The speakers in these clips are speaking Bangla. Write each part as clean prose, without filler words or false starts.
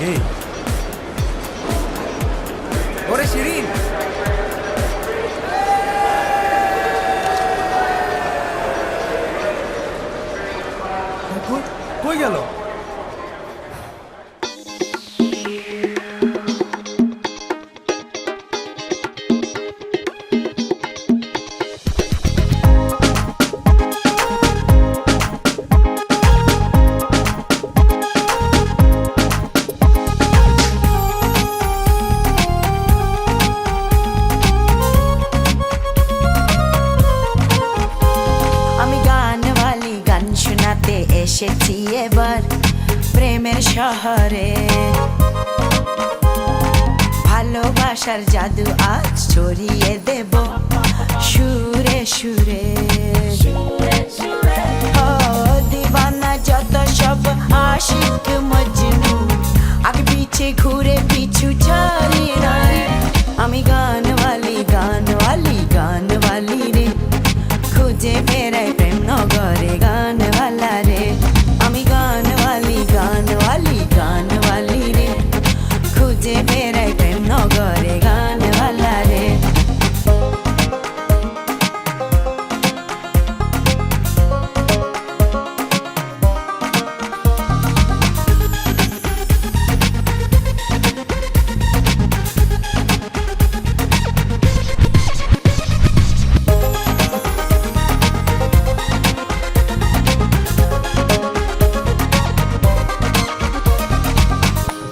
এই ওরে শিরিন, কই গেল? এসেছি এবার প্রেমের শহরে, ভালোবাসার জাদু আজ ছড়িয়ে দেব সুরে সুরে। ও দিবানা যত সব আশিক মজনু, আগে পিছে ঘুরে পিছু ছাড়ি নাই। আমি গানওয়ালি গানওয়ালি গানওয়ালি রে, খুঁজে বেড়াই প্রেম নগরে গানওয়ালা রে। আমি গানওয়ালি গানওয়ালি গানওয়ালি রে, খুঁজে বেড়াই প্রেম নগরে গানওয়ালা রে।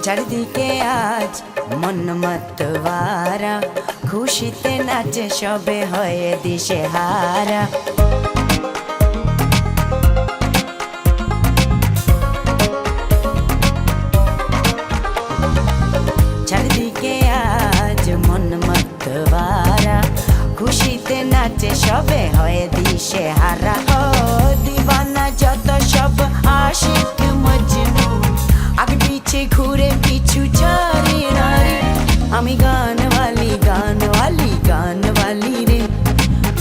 চারিদিকে আজ মন মতওয়ারা, খুশিতে নাচে সবে হয়ে দিশে হারা। চারিদিকে আজ মন মতওয়ারা, খুশিতে নাচে সবে হয়ে দিশে হারা। ও দিবানা যত সব আশিক মজনু, আগে পিছে ঘুরে পিছু ছাড়ি নাই। আমি গানওয়ালি গানওয়ালি গানওয়ালি রে,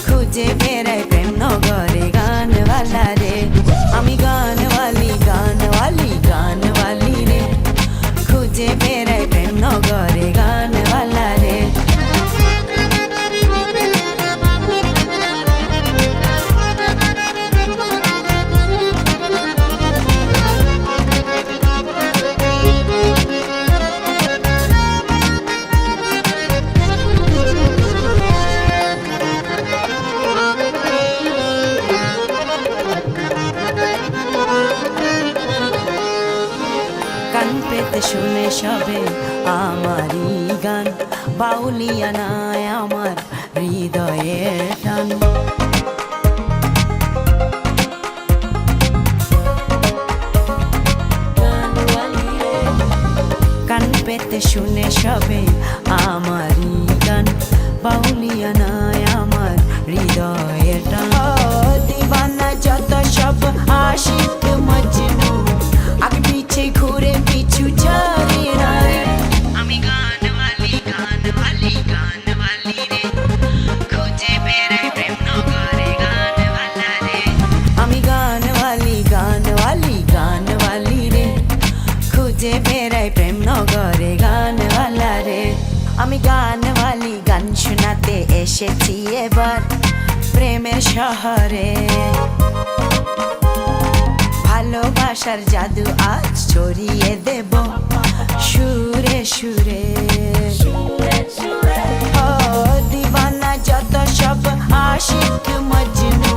খুঁজে বেড়াই প্রেম নগরে গানওয়ালা রে। আমি গানওয়ালি গানওয়ালি গানওয়ালি রে, খুঁজে বেড়াই প্রেম নগরে গানওয়ালা রে। কান পেতে শুনে সবে আমারই গান, বাউলিয়া নাই আমার হৃদয়ের টান। কান পেতে শুনে সবে আমারই গান, বাউলিয়া নাই আমার হৃদয়ের টান। দিবানা যত সব আশিক মজনু, আগে পিছে ঘুরে পিছু ছাড়ি নাই। আমি গানওয়ালি গানওয়ালি গানওয়ালি রে, খুঁজে বেড়াই প্রেম নগরে গানওয়ালা রে। আমি গানওয়ালি গানওয়ালি গানওয়ালি রে, খুঁজে বেড়াই প্রেম নগরে গানওয়ালা রে। আমি গানওয়ালি গান শোনাতে এসেছি এবার প্রেমের শহরে, ভালোবাসার জাদু আজ ছড়িয়ে দেব সুরে সুরে। ও দিবানা যত সব আশিক মজনু,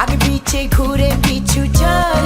আগে পিছে ঘুরে পিছু ছাড়ি